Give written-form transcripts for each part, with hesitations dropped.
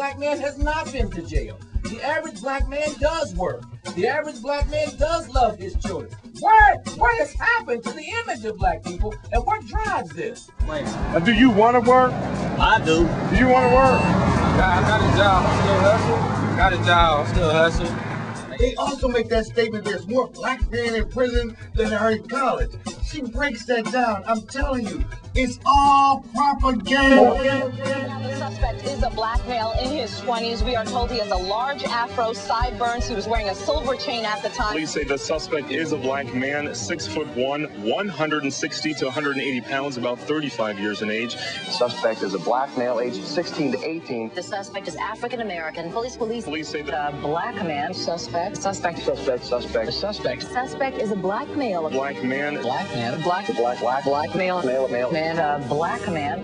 black man has not been to jail. The average black man does work. The average black man does love his children. What has happened to the image of black people, and what drives this? Do you want to work? I do. Do you want to work? I got a job, I still hustle. Got a job, I still hustle. They also make that statement, there's more black men in prison than are in college. She breaks that down. I'm telling you, it's all propaganda. The suspect is a black male in his 20s. We are told he has a large afro, sideburns. He was wearing a silver chain at the time. Police say the suspect is a black man, 6'1", 160 to 180 pounds, about 35 years in age. The suspect is a black male, aged 16 to 18. The suspect is African American. Police say that black man. Suspect is a black male. Black man. Black male. Black man.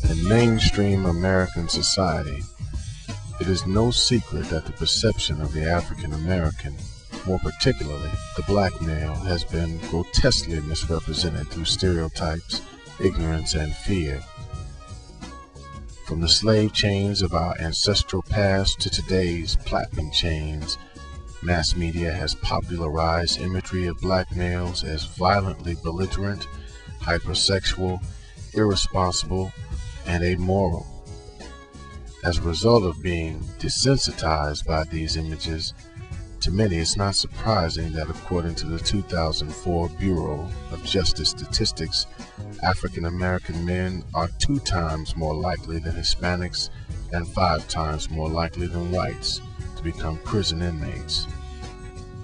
In mainstream American society, it is no secret that the perception of the African American, more particularly the black male, has been grotesquely misrepresented through stereotypes, ignorance, and fear. From the slave chains of our ancestral past to today's platinum chains, mass media has popularized imagery of black males as violently belligerent, hypersexual, irresponsible, and amoral. As a result of being desensitized by these images, to many it's not surprising that according to the 2004 Bureau of Justice Statistics, African American men are 2 times more likely than Hispanics and 5 times more likely than whites to become prison inmates.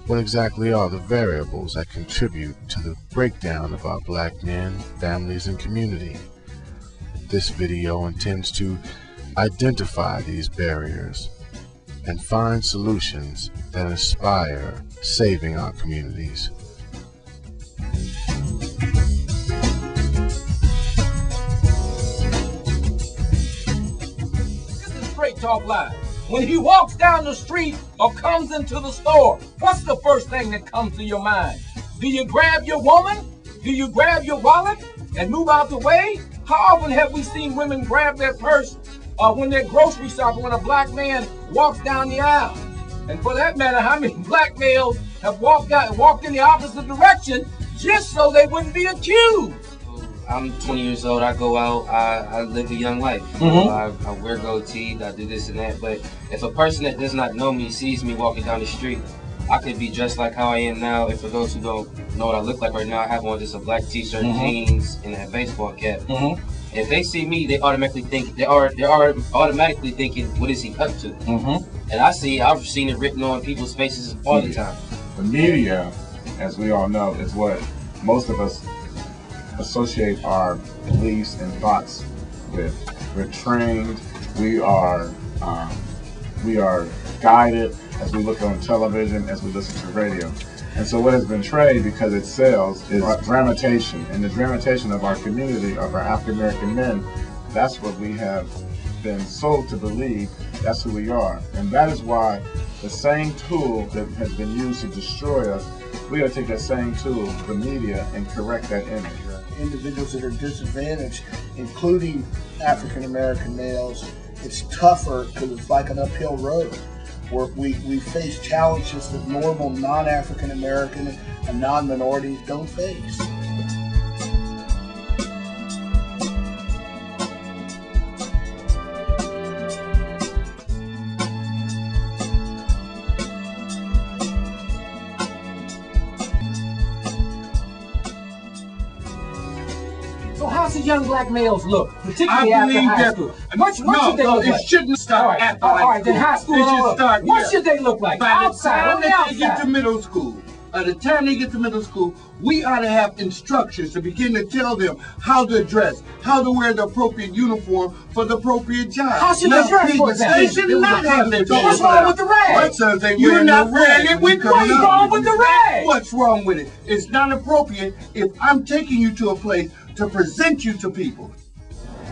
What exactly are the variables that contribute to the breakdown of our black men, families, and community? This video intends to identify these barriers and find solutions that inspire saving our communities. This is Straight Talk Live. When he walks down the street or comes into the store, what's the first thing that comes to your mind? Do you grab your woman? Do you grab your wallet and move out the way? How often have we seen women grab their purse when they're grocery shopping when a black man walks down the aisle? And for that matter, how many black males have walked in the opposite direction just so they wouldn't be accused? I'm 20 years old, I go out, I live a young life. I wear gold teeth, I do this and that, but if a person that does not know me sees me walking down the street, I could be dressed like how I am now. And for those who don't know what I look like right now, I have on just a black t-shirt, jeans, and a baseball cap. If they see me, they automatically think they are automatically thinking, what is he up to? And I've seen it written on people's faces all the time. The media, as we all know, is what most of us associate our beliefs and thoughts with. We're trained, we are guided as we look on television, as we listen to radio. And so what has been portrayed, because it sells, is dramatization. And the dramatization of our community, of our African American men, that's what we have been sold to believe, that's who we are. And that is why the same tool that has been used to destroy us, we got to take that same tool, the media, and correct that image. Individuals that are disadvantaged, including African American males, it's tougher because it's like an uphill road. Where we face challenges that normal non-African American and non-minorities don't face. So how's the young black males look, particularly after high school? What should they look like? It shouldn't start after all right, then high school. It should start. What should they look like? Outside, on the outside. They get to middle school. By the time they get to middle school, we ought to have instructions to begin to tell them how to dress, how to wear the appropriate uniform for the appropriate job. How should they dress, for example? They should not have their dress. What's wrong with the rag? You're not wearing it with me. What's wrong with the rag? What's wrong with it? It's not appropriate if I'm taking you to a place to present you to people.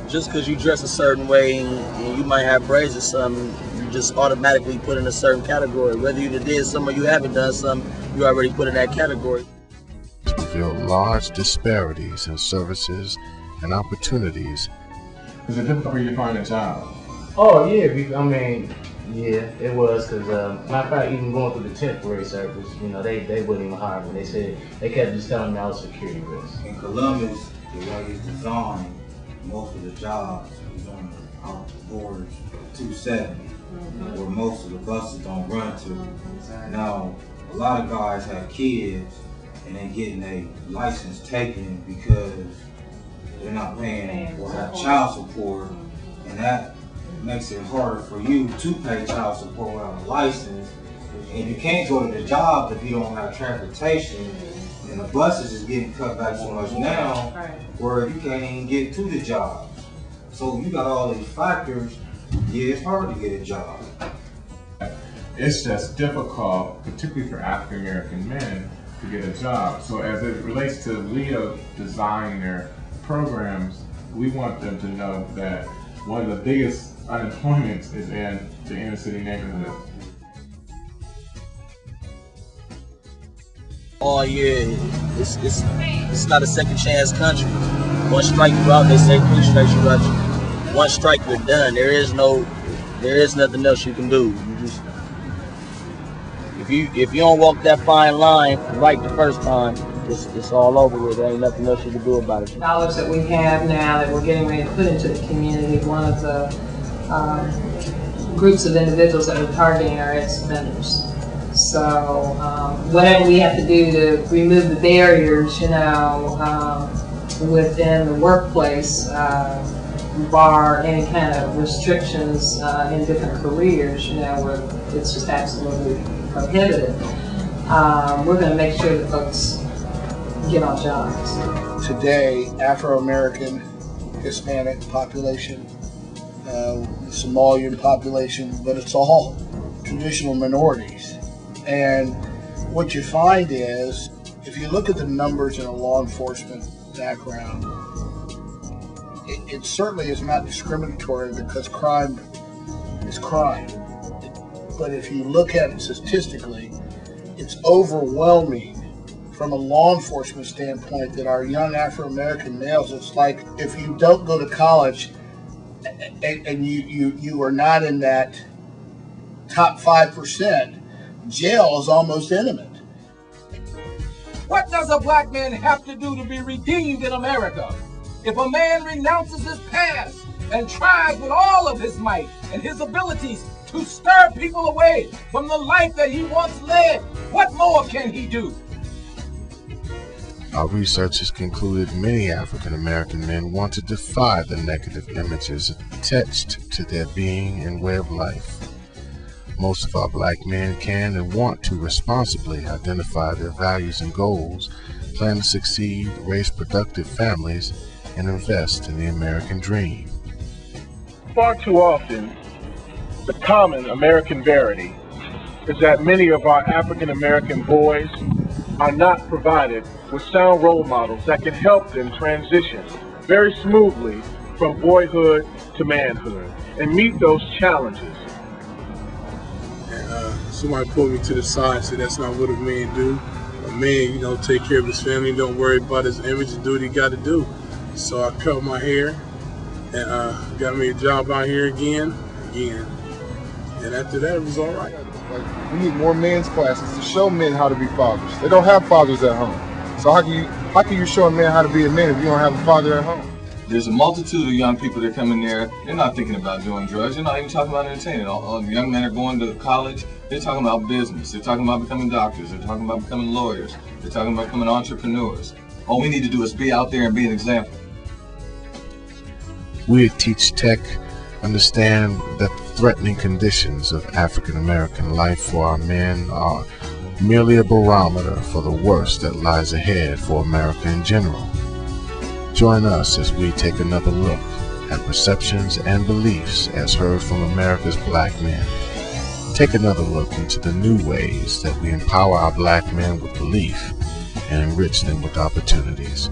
Just because you dress a certain way and you might have braids or something, you just automatically put in a certain category. Whether you did some or you haven't done some, you already put in that category. reveal large disparities in services and opportunities. Is it difficult for you to find a job? Oh yeah, yeah, it was, because matter of fact, even going through the temporary service, you know, they wouldn't even hire me. They said, they kept just telling me I was security risk. In Columbus, the way it's designed, most of the jobs is on the out the borders 270, where most of the buses don't run to. Now, a lot of guys have kids and they're getting a license taken because they're not paying child support, and that makes it harder for you to pay child support without a license. And you can't go to the job if you don't have transportation, and the buses is getting cut back so much now where you can't even get to the job. So you got all these factors. Yeah, it's hard to get a job. It's just difficult, particularly for African American men, to get a job. So as it relates to Leo designing their programs, we want them to know that one of the biggest unemployments is in the inner city neighborhood. Oh yeah, it's not a second chance country. One strike you out, they say 3 strikes you out. One strike you're done. There is nothing else you can do. You just, if you don't walk that fine line right the first time, it's all over with. There ain't nothing else you can do about it. Knowledge that we have now that we're getting ready to put into the community, one of the groups of individuals that we're targeting are ex-offenders. So whatever we have to do to remove the barriers, you know, within the workplace, bar any kind of restrictions in different careers, you know, where it's just absolutely prohibited. We're going to make sure that folks get on jobs. Today, Afro-American, Hispanic population, Somalian population, but it's all traditional minorities. And what you find is, if you look at the numbers in a law enforcement background, it certainly is not discriminatory because crime is crime. But if you look at it statistically, it's overwhelming from a law enforcement standpoint that our young Afro-American males, it's like if you don't go to college and you are not in that top 5%, jail is almost imminent. What does a black man have to do to be redeemed in America? If a man renounces his past and tries with all of his might and his abilities to stir people away from the life that he once led, what more can he do? Our research has concluded many African American men want to defy the negative images attached to their being and way of life. Most of our black men can and want to responsibly identify their values and goals, plan to succeed, raise productive families, and invest in the American dream. Far too often, the common American verity is that many of our African American boys are not provided with sound role models that can help them transition very smoothly from boyhood to manhood and meet those challenges. And somebody pulled me to the side and said that's not what a man do. A man, you know, take care of his family, don't worry about his image and do what he got to do. So I cut my hair and got me a job out here again. And after that, it was all right. Like, we need more men's classes to show men how to be fathers. They don't have fathers at home. So how can you show a man how to be a man if you don't have a father at home? There's a multitude of young people that come in there. They're not thinking about doing drugs. They're not even talking about entertainment. All the young men are going to college. They're talking about business. They're talking about becoming doctors. They're talking about becoming lawyers. They're talking about becoming entrepreneurs. All we need to do is be out there and be an example. We at Teach Tech understand that the threatening conditions of African American life for our men are merely a barometer for the worst that lies ahead for America in general. Join us as we take another look at perceptions and beliefs as heard from America's black men. Take another look into the new ways that we empower our black men with belief and enrich them with opportunities.